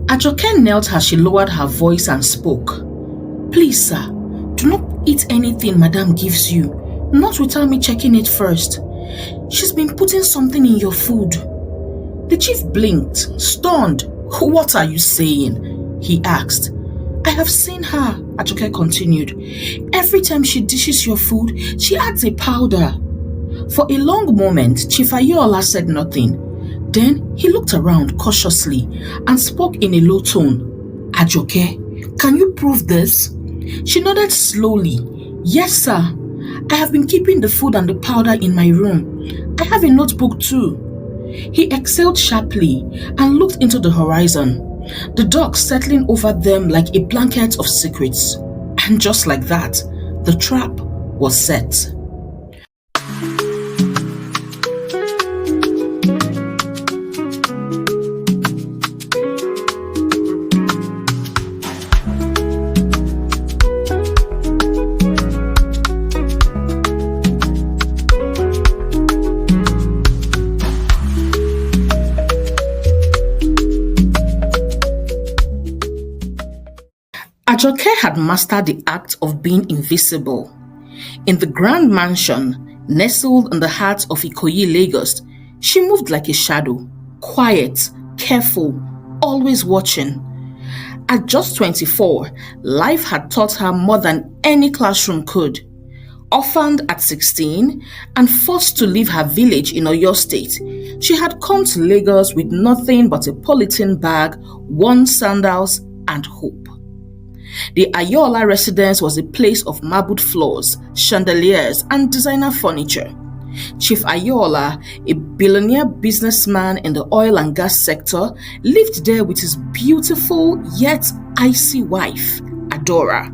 Ajoke knelt as she lowered her voice and spoke. Please, sir, do not eat anything Madame gives you, not without me checking it first. She's been putting something in your food. The chief blinked, stunned. What are you saying? He asked. I have seen her, Ajoke continued. Every time she dishes your food, she adds a powder. For a long moment, Chief Ayola said nothing. Then he looked around cautiously and spoke in a low tone. Ajoke, can you prove this? She nodded slowly. Yes, sir. I have been keeping the food and the powder in my room. I have a notebook too. He exhaled sharply and looked into the horizon, the dark settling over them like a blanket of secrets. And just like that, the trap was set. Ajoke had mastered the act of being invisible. In the grand mansion, nestled in the heart of Ikoyi, Lagos, she moved like a shadow, quiet, careful, always watching. At just 24, life had taught her more than any classroom could. Orphaned at 16 and forced to leave her village in Oyo State, she had come to Lagos with nothing but a polythene bag, worn sandals, and hope. The Ayola residence was a place of marbled floors, chandeliers, and designer furniture. Chief Ayola, a billionaire businessman in the oil and gas sector, lived there with his beautiful yet icy wife, Adora,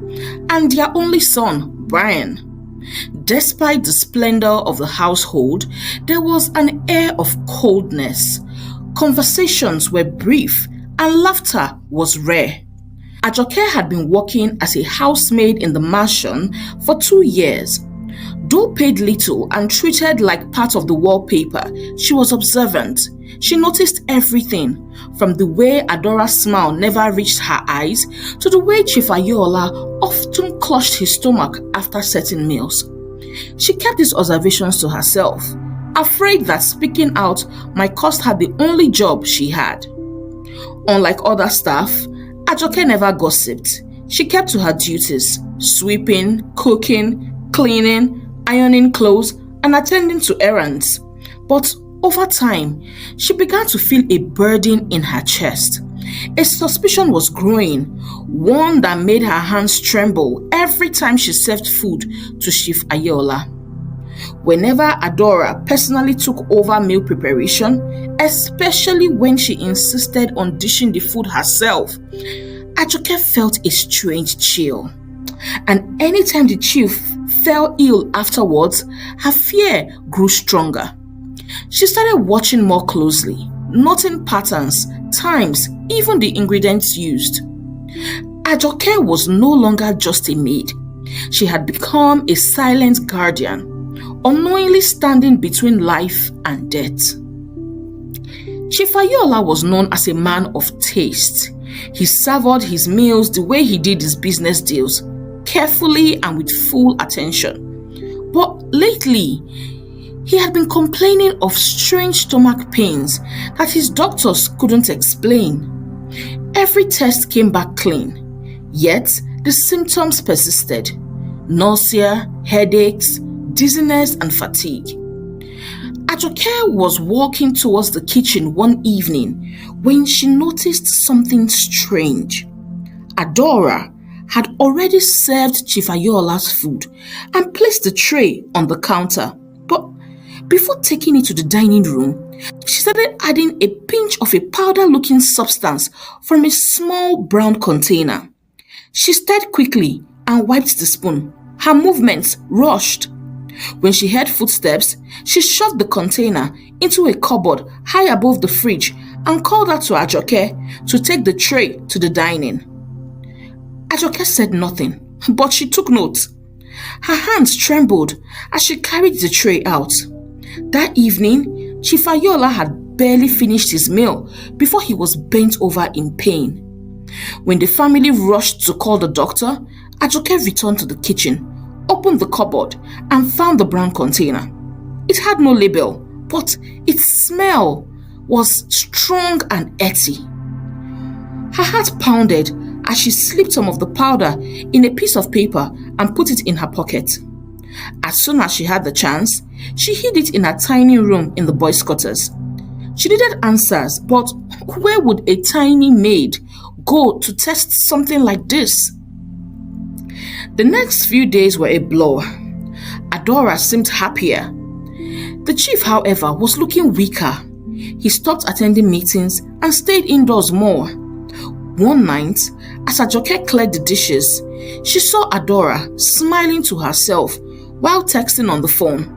and their only son, Brian. Despite the splendor of the household, there was an air of coldness. Conversations were brief and laughter was rare. Ajoke had been working as a housemaid in the mansion for 2 years. Though paid little and treated like part of the wallpaper, she was observant. She noticed everything, from the way Adora's smile never reached her eyes to the way Chief Ayola often clutched his stomach after certain meals. She kept these observations to herself, afraid that speaking out might cost her the only job she had. Unlike other staff, Ajoke never gossiped. She kept to her duties, sweeping, cooking, cleaning, ironing clothes, and attending to errands. But over time, she began to feel a burden in her chest. A suspicion was growing, one that made her hands tremble every time she served food to Chief Ayola. Whenever Adora personally took over meal preparation, especially when she insisted on dishing the food herself, Ajoke felt a strange chill. And anytime the chief fell ill afterwards, her fear grew stronger. She started watching more closely, noting patterns, times, even the ingredients used. Ajoke was no longer just a maid. She had become a silent guardian, unknowingly standing between life and death. Chief Ayola was known as a man of taste. He savored his meals the way he did his business deals, carefully and with full attention. But lately, he had been complaining of strange stomach pains that his doctors couldn't explain. Every test came back clean, yet the symptoms persisted: nausea, headaches, dizziness, and fatigue. Ajoke was walking towards the kitchen one evening when she noticed something strange. Adora had already served Chief Ayola's food and placed the tray on the counter. But before taking it to the dining room, she started adding a pinch of a powder-looking substance from a small brown container. She stirred quickly and wiped the spoon. Her movements rushed. When she heard footsteps, she shoved the container into a cupboard high above the fridge and called out to Ajoke to take the tray to the dining. Ajoke said nothing, but she took note. Her hands trembled as she carried the tray out. That evening, Chief Ayola had barely finished his meal before he was bent over in pain. When the family rushed to call the doctor, Ajoke returned to the kitchen, opened the cupboard, and found the brown container. It had no label, but its smell was strong and earthy. Her heart pounded as she slipped some of the powder in a piece of paper and put it in her pocket. As soon as she had the chance, she hid it in her tiny room in the boys' quarters. She needed answers, but where would a tiny maid go to test something like this? The next few days were a blur. Adora seemed happier. The chief, however, was looking weaker. He stopped attending meetings and stayed indoors more. One night, as Ajoke cleared the dishes, she saw Adora smiling to herself while texting on the phone.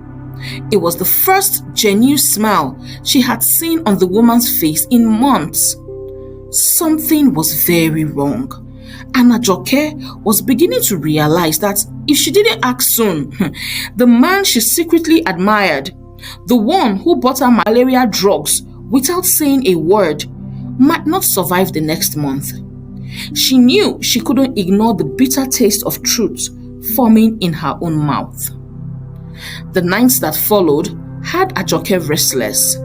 It was the first genuine smile she had seen on the woman's face in months. Something was very wrong, and Ajoke was beginning to realize that if she didn't act soon, the man she secretly admired, the one who bought her malaria drugs without saying a word, might not survive the next month. She knew she couldn't ignore the bitter taste of truth forming in her own mouth. The nights that followed had Ajoke restless.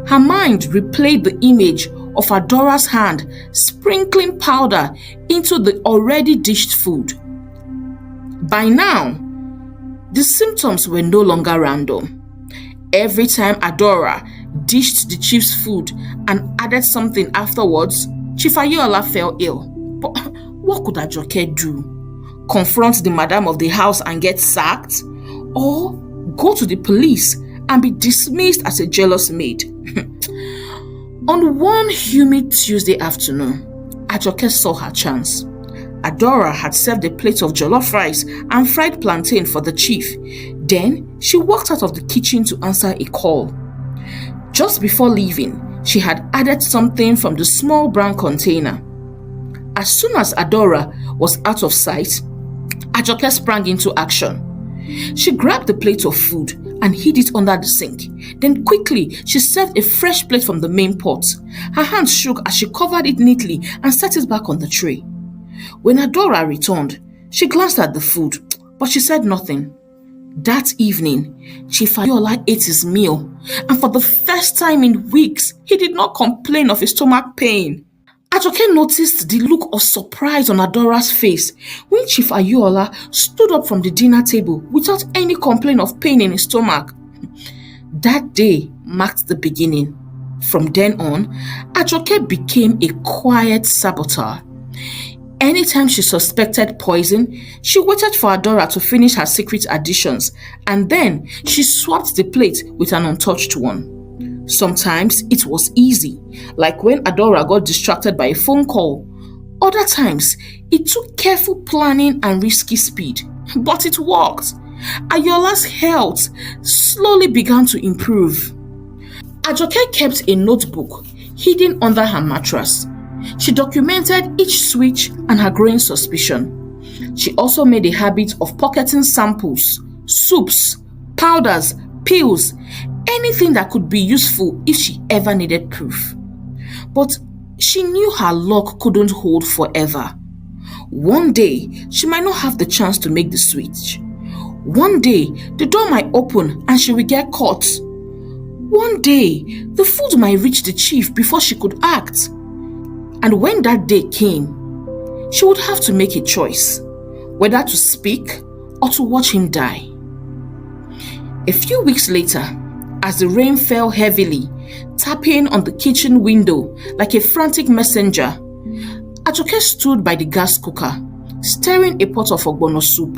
Her mind replayed the image of Adora's hand sprinkling powder into the already dished food. By now, the symptoms were no longer random. Every time Adora dished the chief's food and added something afterwards, Chief Ayola fell ill. But what could Ajoke do? Confront the madam of the house and get sacked? Or go to the police and be dismissed as a jealous maid? On one humid Tuesday afternoon, Ajoke saw her chance. Adora had served a plate of jollof rice and fried plantain for the chief. Then she walked out of the kitchen to answer a call. Just before leaving, she had added something from the small brown container. As soon as Adora was out of sight, Ajoke sprang into action. She grabbed the plate of food and hid it under the sink. Then quickly, she served a fresh plate from the main pot. Her hands shook as she covered it neatly and set it back on the tray. When Adora returned, she glanced at the food, but she said nothing. That evening, Chief Ayola ate his meal, and for the first time in weeks, he did not complain of his stomach pain. Ajoke noticed the look of surprise on Adora's face when Chief Ayola stood up from the dinner table without any complaint of pain in his stomach. That day marked the beginning. From then on, Ajoke became a quiet saboteur. Anytime she suspected poison, she waited for Adora to finish her secret additions, and then she swapped the plate with an untouched one. Sometimes it was easy, like when Adora got distracted by a phone call. Other times, it took careful planning and risky speed, but it worked. Ayola's health slowly began to improve. Ajoke kept a notebook hidden under her mattress. She documented each switch and her growing suspicion. She also made a habit of pocketing samples, soups, powders, pills, anything that could be useful if she ever needed proof. But she knew her luck couldn't hold forever. One day, she might not have the chance to make the switch. One day, the door might open and she will get caught. One day, the food might reach the chief before she could act. And when that day came, she would have to make a choice, whether to speak or to watch him die. A few weeks later, as the rain fell heavily, tapping on the kitchen window like a frantic messenger, Ajoke stood by the gas cooker, stirring a pot of ogbono soup.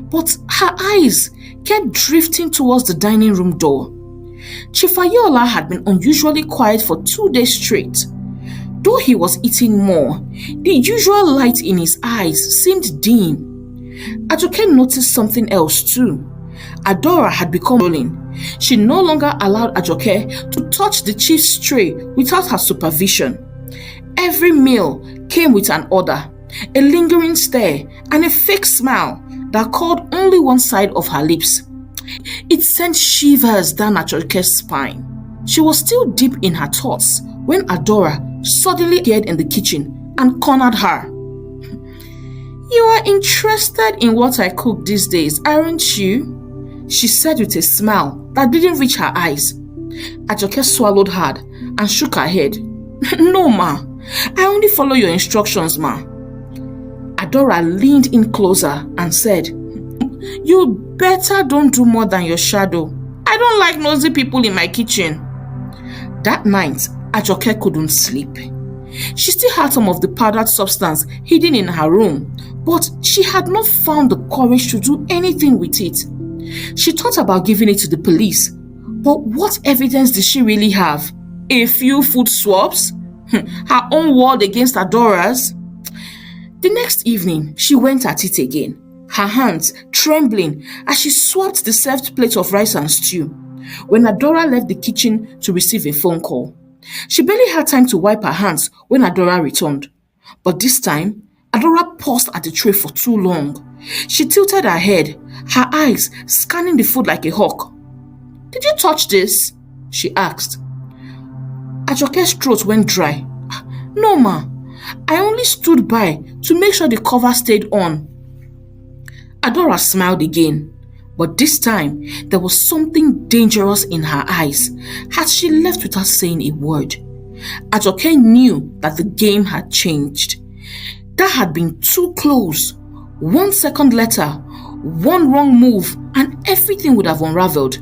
But her eyes kept drifting towards the dining room door. Chief Ayola had been unusually quiet for 2 days straight. Though he was eating more, the usual light in his eyes seemed dim. Ajoke noticed something else too. Adora had become controlling. She no longer allowed Ajoke to touch the chief's tray without her supervision. Every meal came with an order, a lingering stare, and a fake smile that curled only one side of her lips. It sent shivers down Ajoke's spine. She was still deep in her thoughts when Adora suddenly appeared in the kitchen and cornered her. "You are interested in what I cook these days, aren't you?" she said with a smile that didn't reach her eyes. Ajoke swallowed hard and shook her head. "No, ma. I only follow your instructions, ma." Adora leaned in closer and said, "You better don't do more than your shadow. I don't like nosy people in my kitchen." That night, Ajoke couldn't sleep. She still had some of the powdered substance hidden in her room, but she had not found the courage to do anything with it. She thought about giving it to the police, but what evidence did she really have? A few food swabs? Her own word against Adora's? The next evening, she went at it again, her hands trembling as she swapped the served plate of rice and stew, when Adora left the kitchen to receive a phone call. She barely had time to wipe her hands when Adora returned. But this time, Adora paused at the tray for too long. She tilted her head, her eyes scanning the food like a hawk. "Did you touch this?" she asked. Ajoke's throat went dry. "No, ma. I only stood by to make sure the cover stayed on." Adora smiled again, but this time there was something dangerous in her eyes as she left without saying a word. Ajoke knew that the game had changed. That had been too close. 1 second later, one wrong move and everything would have unraveled.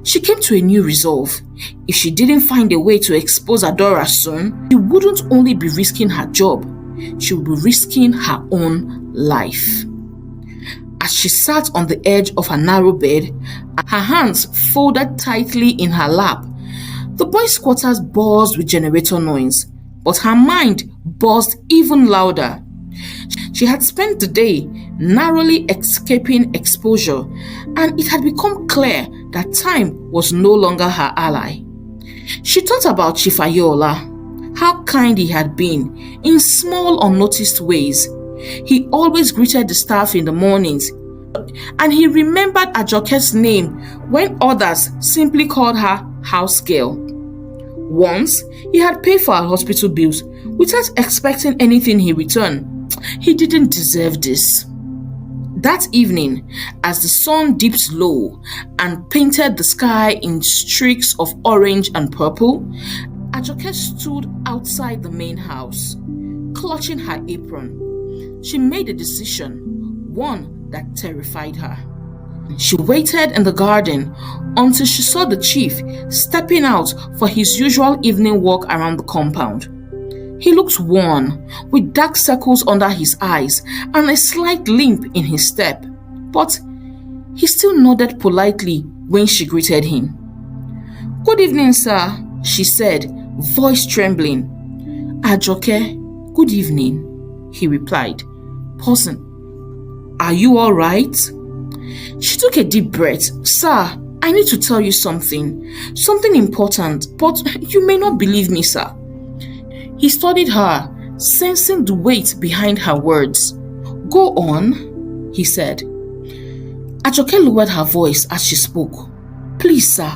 She came to a new resolve. If she didn't find a way to expose Adora soon, she wouldn't only be risking her job, she would be risking her own life. As she sat on the edge of her narrow bed, her hands folded tightly in her lap, the boys' quarters buzzed with generator noise, but her mind buzzed even louder. She had spent the day narrowly escaping exposure, and it had become clear that time was no longer her ally. She thought about Chief Ayola, how kind he had been in small unnoticed ways. He always greeted the staff in the mornings, and he remembered Ajoke's name when others simply called her house girl. Once, he had paid for her hospital bills without expecting anything in return. He didn't deserve this. That evening, as the sun dipped low and painted the sky in streaks of orange and purple, Ajoke stood outside the main house, clutching her apron. She made a decision, one that terrified her. She waited in the garden until she saw the chief stepping out for his usual evening walk around the compound. He looked worn, with dark circles under his eyes and a slight limp in his step, but he still nodded politely when she greeted him. "Good evening, sir," she said, voice trembling. "Ajoke, good evening," he replied, pausing. "Are you all right?" She took a deep breath. "Sir, I need to tell you something important, but you may not believe me, sir." He studied her, sensing the weight behind her words. "Go on," he said. Ajoke lowered her voice as she spoke. "Please, sir,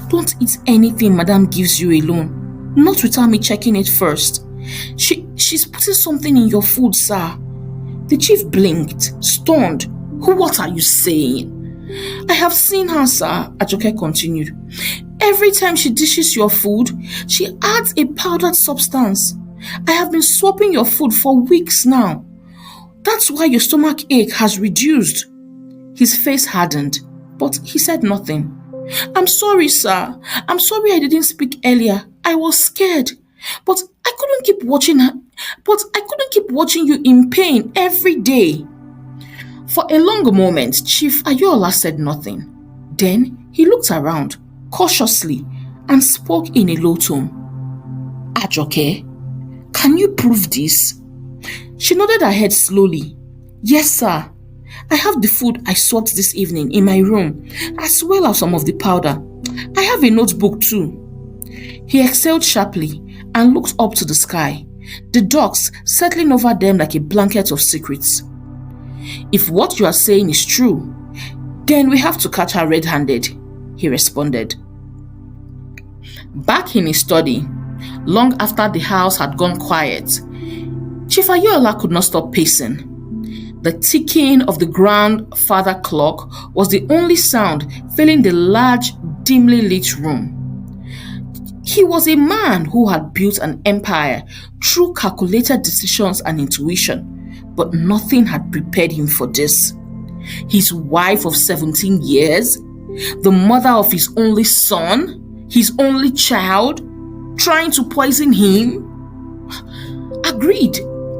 don't eat anything Madame gives you alone, not without me checking it first. She's putting something in your food, sir." The chief blinked, stunned. "What are you saying?" "I have seen her, sir," Ajoke continued. "Every time she dishes your food, she adds a powdered substance. I have been swapping your food for weeks now. That's why your stomach ache has reduced." His face hardened, but he said nothing. "I'm sorry, sir. I'm sorry I didn't speak earlier. I was scared. But I couldn't keep watching you in pain every day." For a long moment, Chief Ayola said nothing. Then he looked around cautiously and spoke in a low tone. "Ajoke, can you prove this?" She nodded her head slowly. "Yes, sir. I have the food I swapped this evening in my room, as well as some of the powder. I have a notebook too." He exhaled sharply and looked up to the sky, the ducks settling over them like a blanket of secrets. "If what you are saying is true, then we have to catch her red-handed," he responded. Back in his study, long after the house had gone quiet, Chief Ayola could not stop pacing. The ticking of the grandfather clock was the only sound filling the large, dimly lit room. He was a man who had built an empire through calculated decisions and intuition, but nothing had prepared him for this. His wife of 17 years, the mother of his only son, his only child, trying to poison him? Agreed.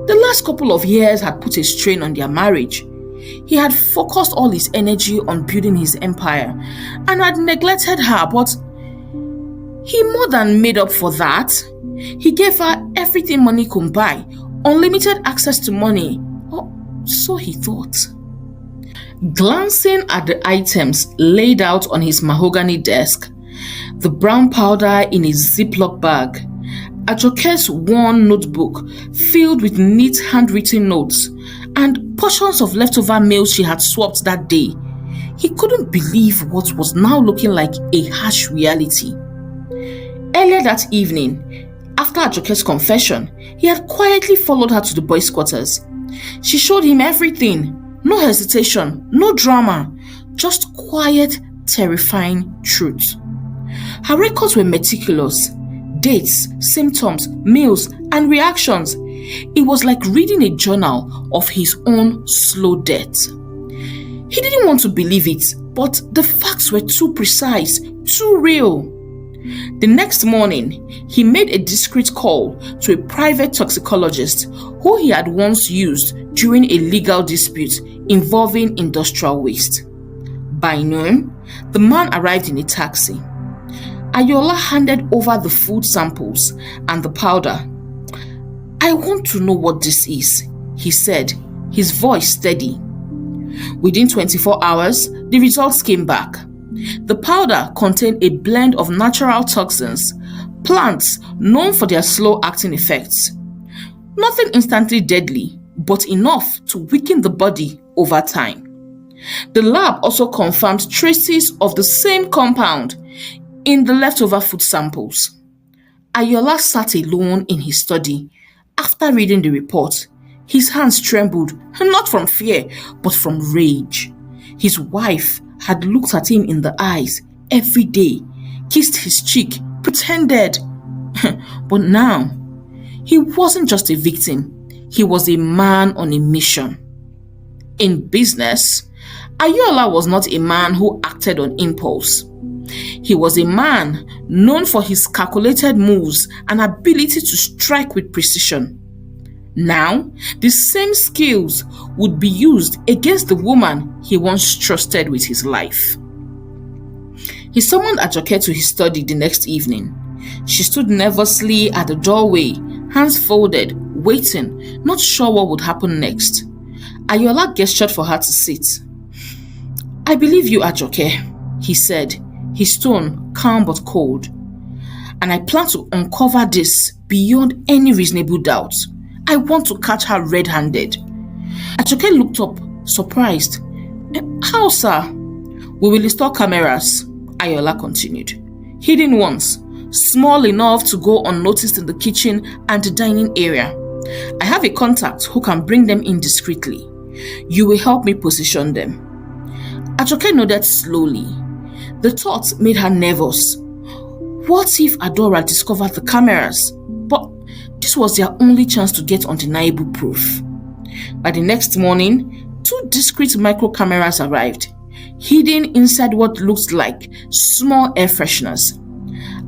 The last couple of years had put a strain on their marriage. He had focused all his energy on building his empire and had neglected her, but he more than made up for that. He gave her everything money could buy, unlimited access to money, or so he thought. Glancing at the items laid out on his mahogany desk, the brown powder in a Ziploc bag, Ajoke's worn notebook filled with neat handwritten notes, and portions of leftover mails she had swapped that day, he couldn't believe what was now looking like a harsh reality. Earlier that evening, after Ajoke's confession, he had quietly followed her to the boys' quarters. She showed him everything. No hesitation, no drama, just quiet, terrifying truth. Her records were meticulous. Dates, symptoms, meals, and reactions. It was like reading a journal of his own slow death. He didn't want to believe it, but the facts were too precise, too real. The next morning, he made a discreet call to a private toxicologist who he had once used during a legal dispute involving industrial waste. By noon, the man arrived in a taxi. Ayola handed over the food samples and the powder. "I want to know what this is," he said, his voice steady. Within 24 hours, the results came back. The powder contained a blend of natural toxins, plants known for their slow-acting effects. Nothing instantly deadly, but enough to weaken the body over time. The lab also confirmed traces of the same compound in the leftover food samples. Ayola sat alone in his study. After reading the report, his hands trembled, not from fear, but from rage. His wife had looked at him in the eyes every day, kissed his cheek, pretended. But now, he wasn't just a victim. He was a man on a mission. In business, Ayola was not a man who acted on impulse. He was a man known for his calculated moves and ability to strike with precision. Now, the same skills would be used against the woman he once trusted with his life. He summoned Ajoke to his study the next evening. She stood nervously at the doorway, hands folded, waiting, not sure what would happen next. Ayola gestured for her to sit. "I believe you, Ajoke," he said, his tone calm but cold. "And I plan to uncover this beyond any reasonable doubt. I want to catch her red-handed." Ajoke looked up, surprised. "How, sir?" "We will install cameras," Ayola continued. "Hidden ones, small enough to go unnoticed in the kitchen and the dining area. I have a contact who can bring them in discreetly. You will help me position them." Ajoke nodded slowly. The thought made her nervous. What if Adora discovered the cameras? But this was their only chance to get undeniable proof. By the next morning, 2 discreet micro cameras arrived, hidden inside what looked like small air fresheners.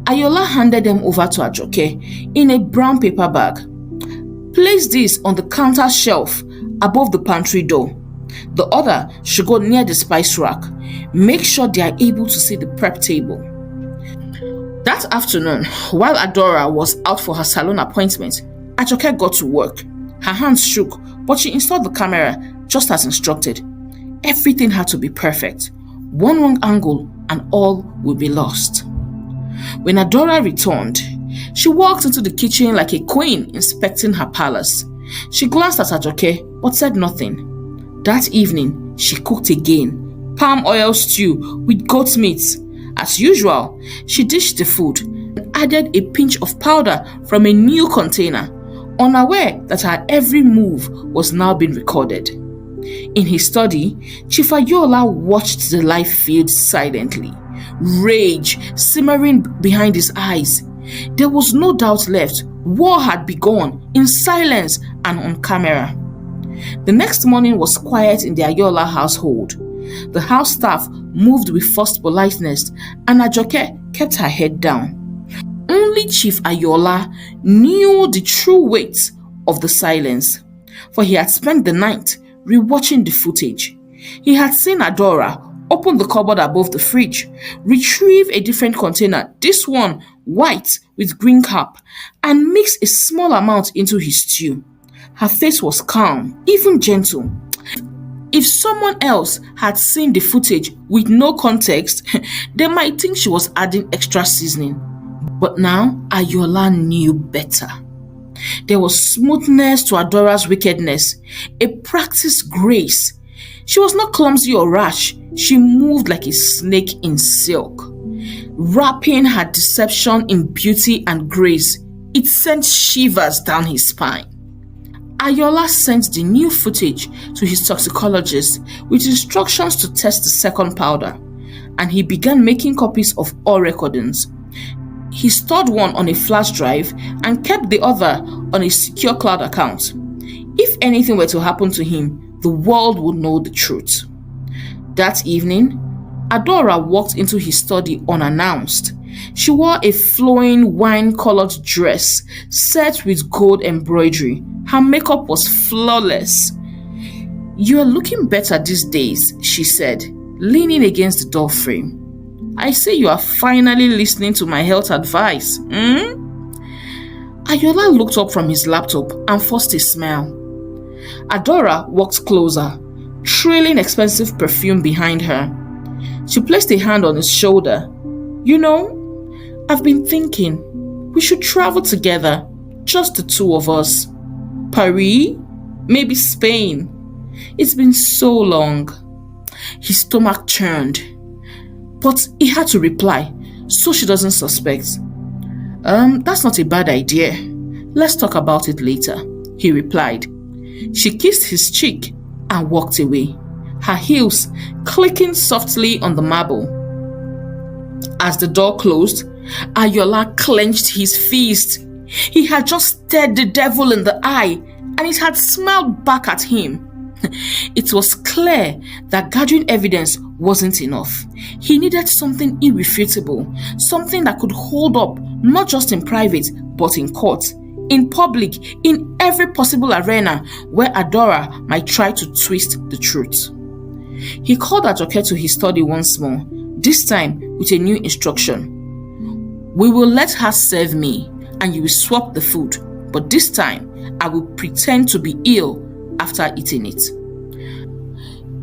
Ayola handed them over to Ajoke in a brown paper bag. "Place this on the counter shelf above the pantry door. The other should go near the spice rack. Make sure they are able to see the prep table." That afternoon, while Adora was out for her salon appointment, Ajoke got to work. Her hands shook, but she installed the camera just as instructed. Everything had to be perfect. One wrong angle and all would be lost. When Adora returned, she walked into the kitchen like a queen inspecting her palace. She glanced at Ajoke but said nothing. That evening, she cooked again. Palm oil stew with goat meat. As usual, she dished the food and added a pinch of powder from a new container, unaware that her every move was now being recorded. In his study, Chief Ayola watched the life field silently, rage simmering behind his eyes. There was no doubt left. War had begun in silence and on camera. The next morning was quiet in the Ayola household. The house staff moved with forced politeness, and Ajoke kept her head down. Only Chief Ayola knew the true weight of the silence, for he had spent the night rewatching the footage. He had seen Adora open the cupboard above the fridge, retrieve a different container, this one white with green cap, and mix a small amount into his stew. Her face was calm, even gentle. If someone else had seen the footage with no context, they might think she was adding extra seasoning. But now, Ayola knew better. There was smoothness to Adora's wickedness, a practiced grace. She was not clumsy or rash. She moved like a snake in silk. Wrapping her deception in beauty and grace, it sent shivers down his spine. Ayola sent the new footage to his toxicologist with instructions to test the second powder, and he began making copies of all recordings. He stored one on a flash drive and kept the other on a secure cloud account. If anything were to happen to him, the world would know the truth. That evening, Adora walked into his study unannounced. She wore a flowing wine-colored dress set with gold embroidery. Her makeup was flawless. "You are looking better these days," she said, leaning against the door frame. "I say you are finally listening to my health advice, Ayola looked up from his laptop and forced a smile. Adora walked closer, trailing expensive perfume behind her. She placed a hand on his shoulder. "You know, I've been thinking we should travel together, just the two of us. Paris, maybe Spain. It's been so long." His stomach churned, but he had to reply, so she doesn't suspect. That's not a bad idea. Let's talk about it later," he replied. She kissed his cheek and walked away, her heels clicking softly on the marble. As the door closed, Ayola clenched his fist. He had just stared the devil in the eye, and it had smiled back at him. It was clear that gathering evidence wasn't enough. He needed something irrefutable, something that could hold up not just in private, but in court, in public, in every possible arena where Adora might try to twist the truth. He called Ajoke to his study once more, this time with a new instruction. "We will let her serve me, and you will swap the food, but this time I will pretend to be ill after eating it."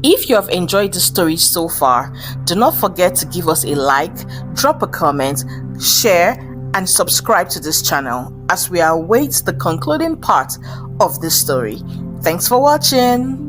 If you have enjoyed the story so far, do not forget to give us a like, drop a comment, share, and subscribe to this channel as we await the concluding part of this story. Thanks for watching.